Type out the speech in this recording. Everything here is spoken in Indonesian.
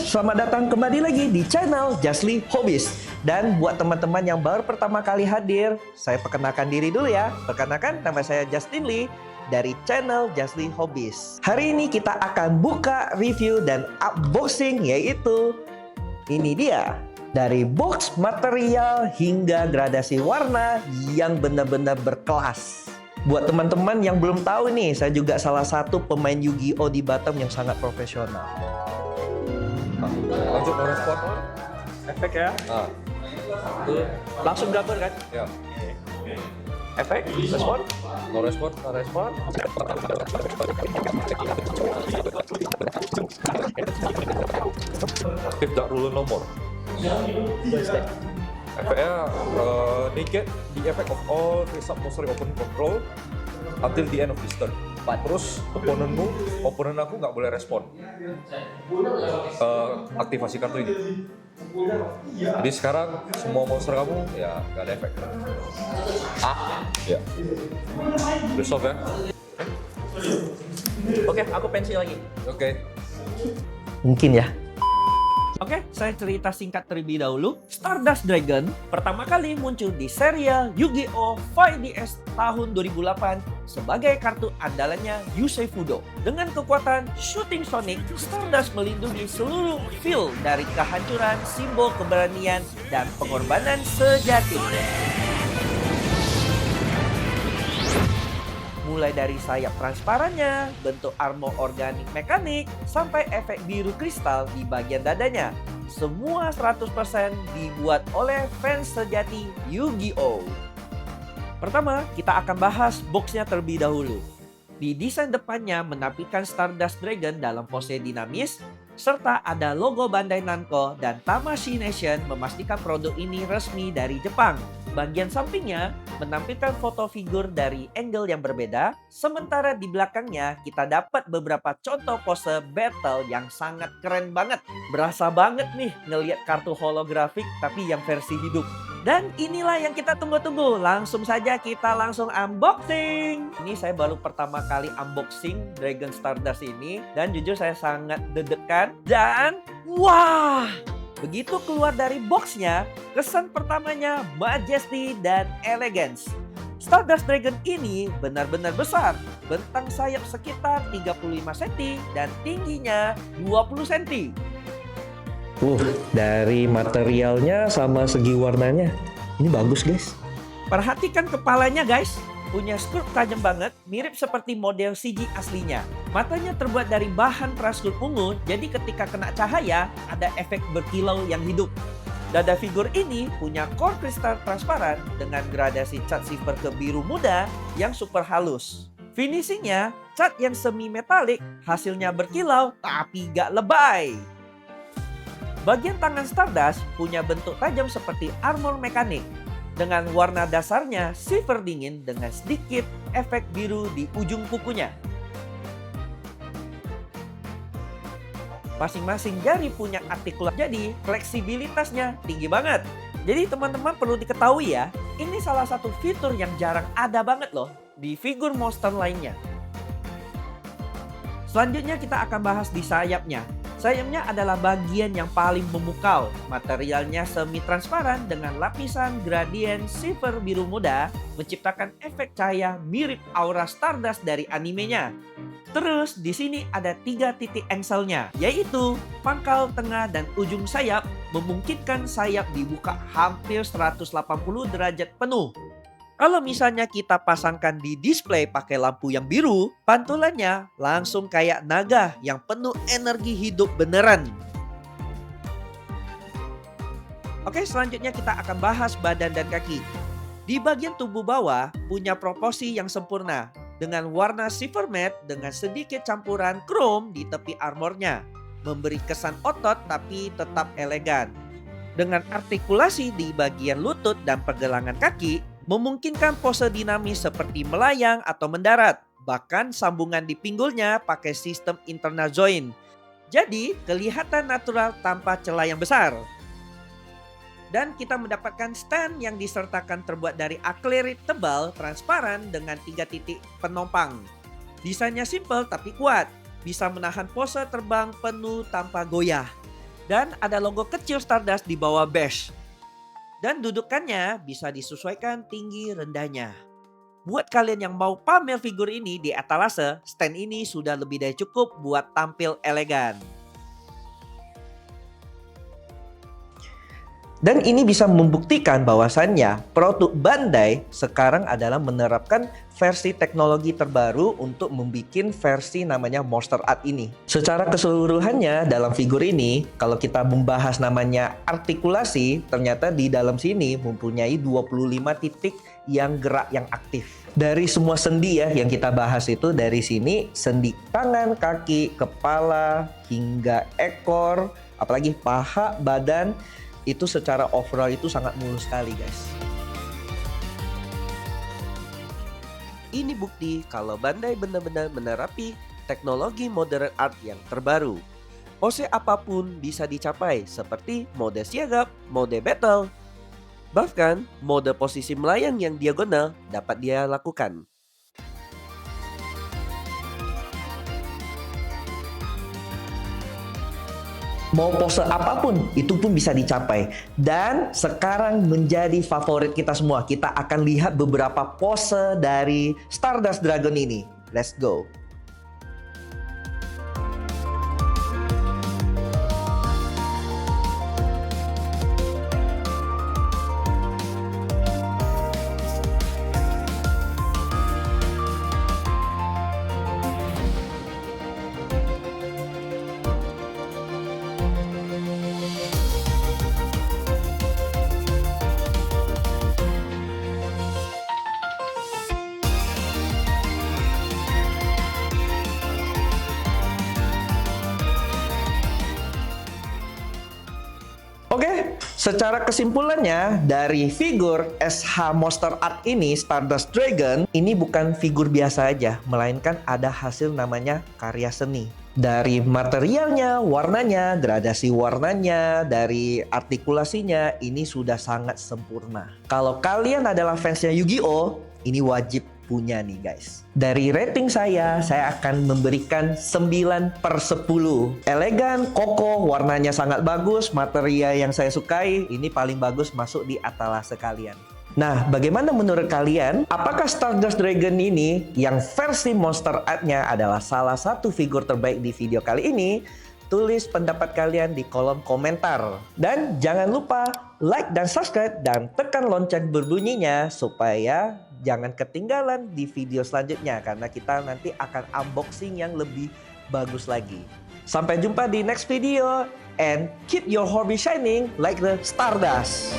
selamat datang kembali lagi di channel Justly Hobbies. Dan buat teman-teman yang baru pertama kali hadir, saya perkenalkan diri dulu ya. Perkenalkan, nama saya Justin Lee dari channel Justly Hobbies. Hari ini kita akan buka review dan unboxing, yaitu ini dia. Dari box material hingga gradasi warna yang benar-benar berkelas. Buat teman-teman yang belum tahu nih, saya juga salah satu pemain Yu-Gi-Oh di Batam yang sangat profesional. Lanjut no respon. Efek ya? Langsung gambar kan? Ya. Efek, respon, No respon. no respon. If that rule no more. Efeknya negate the effect of all face-up monster open control until the end of this turn. Terus opponent aku nggak boleh respon. Aktivasi kartu ini. Jadi sekarang semua monster kamu ya nggak ada efek. Ya. Udah solve ya? Oke, aku pensil lagi. Oke. Mungkin ya. Oke, saya cerita singkat terlebih dahulu. Stardust Dragon pertama kali muncul di serial Yu-Gi-Oh! 5DS tahun 2008 sebagai kartu andalannya Yusei Fudo. Dengan kekuatan Shooting Sonic, Stardust melindungi seluruh field dari kehancuran, simbol keberanian, dan pengorbanan sejati. Mulai dari sayap transparannya, bentuk armor organik mekanik, sampai efek biru kristal di bagian dadanya. Semua 100% dibuat oleh fans sejati Yu-Gi-Oh! Pertama, kita akan bahas boxnya terlebih dahulu. Di desain depannya menampilkan Stardust Dragon dalam pose dinamis, serta ada logo Bandai Namco dan Tamashii Nation memastikan produk ini resmi dari Jepang. Bagian sampingnya menampilkan foto figur dari angle yang berbeda, sementara di belakangnya kita dapat beberapa contoh pose battle yang sangat keren banget. Berasa banget nih ngelihat kartu holografik tapi yang versi hidup. Dan inilah yang kita tunggu-tunggu. Langsung saja kita langsung unboxing. Ini saya baru pertama kali unboxing Dragon Stardust ini, dan jujur saya sangat deg-degan. Dan wah! Begitu keluar dari boxnya, kesan pertamanya majesty dan elegance. Stardust Dragon ini benar-benar besar. Bentang sayap sekitar 35 cm dan tingginya 20 cm. Dari materialnya sama segi warnanya, ini bagus guys. Perhatikan kepalanya guys. Punya sculpt tajam banget, mirip seperti model CG aslinya. Matanya terbuat dari bahan praskup ungu, jadi ketika kena cahaya, ada efek berkilau yang hidup. Dada figur ini punya core kristal transparan dengan gradasi cat silver ke biru muda yang super halus. Finishingnya, cat yang semi metalik, hasilnya berkilau tapi gak lebay. Bagian tangan Stardust punya bentuk tajam seperti armor mekanik. Dengan warna dasarnya silver dingin dengan sedikit efek biru di ujung kukunya. Masing-masing jari punya artikulasi, jadi fleksibilitasnya tinggi banget. Jadi teman-teman perlu diketahui ya, ini salah satu fitur yang jarang ada banget loh di figur monster lainnya. Selanjutnya kita akan bahas di sayapnya. Sayapnya adalah bagian yang paling memukau. Materialnya semi-transparan dengan lapisan gradien silver biru muda menciptakan efek cahaya mirip aura Stardust dari animenya. Terus di sini ada 3 titik engselnya, yaitu pangkal, tengah, dan ujung sayap, memungkinkan sayap dibuka hampir 180 derajat penuh. Kalau misalnya kita pasangkan di display pakai lampu yang biru, pantulannya langsung kayak naga yang penuh energi hidup beneran. Oke, selanjutnya kita akan bahas badan dan kaki. Di bagian tubuh bawah punya proporsi yang sempurna dengan warna silver matte dengan sedikit campuran chrome di tepi armornya, memberi kesan otot tapi tetap elegan. Dengan artikulasi di bagian lutut dan pergelangan kaki, memungkinkan pose dinamis seperti melayang atau mendarat. Bahkan sambungan di pinggulnya pakai sistem internal joint. Jadi kelihatan natural tanpa celah yang besar. Dan kita mendapatkan stand yang disertakan terbuat dari akrilik tebal transparan dengan 3 titik penompang. Desainnya simple tapi kuat. Bisa menahan pose terbang penuh tanpa goyah. Dan ada logo kecil Stardust di bawah badge. Dan dudukannya bisa disesuaikan tinggi rendahnya. Buat kalian yang mau pamer figur ini di etalase, stand ini sudah lebih dari cukup buat tampil elegan. Dan ini bisa membuktikan bahwasannya produk Bandai sekarang adalah menerapkan versi teknologi terbaru untuk membuat versi namanya Monster Art ini. Secara keseluruhannya dalam figur ini, kalau kita membahas namanya artikulasi, ternyata di dalam sini mempunyai 25 titik yang gerak yang aktif. Dari semua sendi ya yang kita bahas itu dari sini, sendi tangan, kaki, kepala, hingga ekor, apalagi paha, badan, itu secara overall itu sangat mulus sekali guys. Ini bukti kalau Bandai benar-benar menerapi teknologi modern art yang terbaru. Pose apapun bisa dicapai seperti mode siagap, mode battle. Bahkan mode posisi melayang yang diagonal dapat dia lakukan. Mau pose apapun itu pun bisa dicapai. Dan sekarang menjadi favorit kita semua. Kita akan lihat beberapa pose dari Stardust Dragon ini. Let's go. Oke, secara kesimpulannya dari figur SH Monster Art ini, Stardust Dragon, ini bukan figur biasa aja, melainkan ada hasil namanya karya seni. Dari materialnya, warnanya, gradasi warnanya, dari artikulasinya, ini sudah sangat sempurna. Kalau kalian adalah fansnya Yu-Gi-Oh, ini wajib punya nih guys. Dari rating saya akan memberikan 9/10. Elegan, kokoh, warnanya sangat bagus, material yang saya sukai, ini paling bagus masuk di etalase kalian. Nah, bagaimana menurut kalian? Apakah Stardust Dragon ini yang versi Monster Art-nya adalah salah satu figur terbaik di video kali ini? Tulis pendapat kalian di kolom komentar. Dan jangan lupa like dan subscribe dan tekan lonceng berbunyinya supaya jangan ketinggalan di video selanjutnya karena kita nanti akan unboxing yang lebih bagus lagi. Sampai jumpa di next video and keep your hobby shining like the Stardust.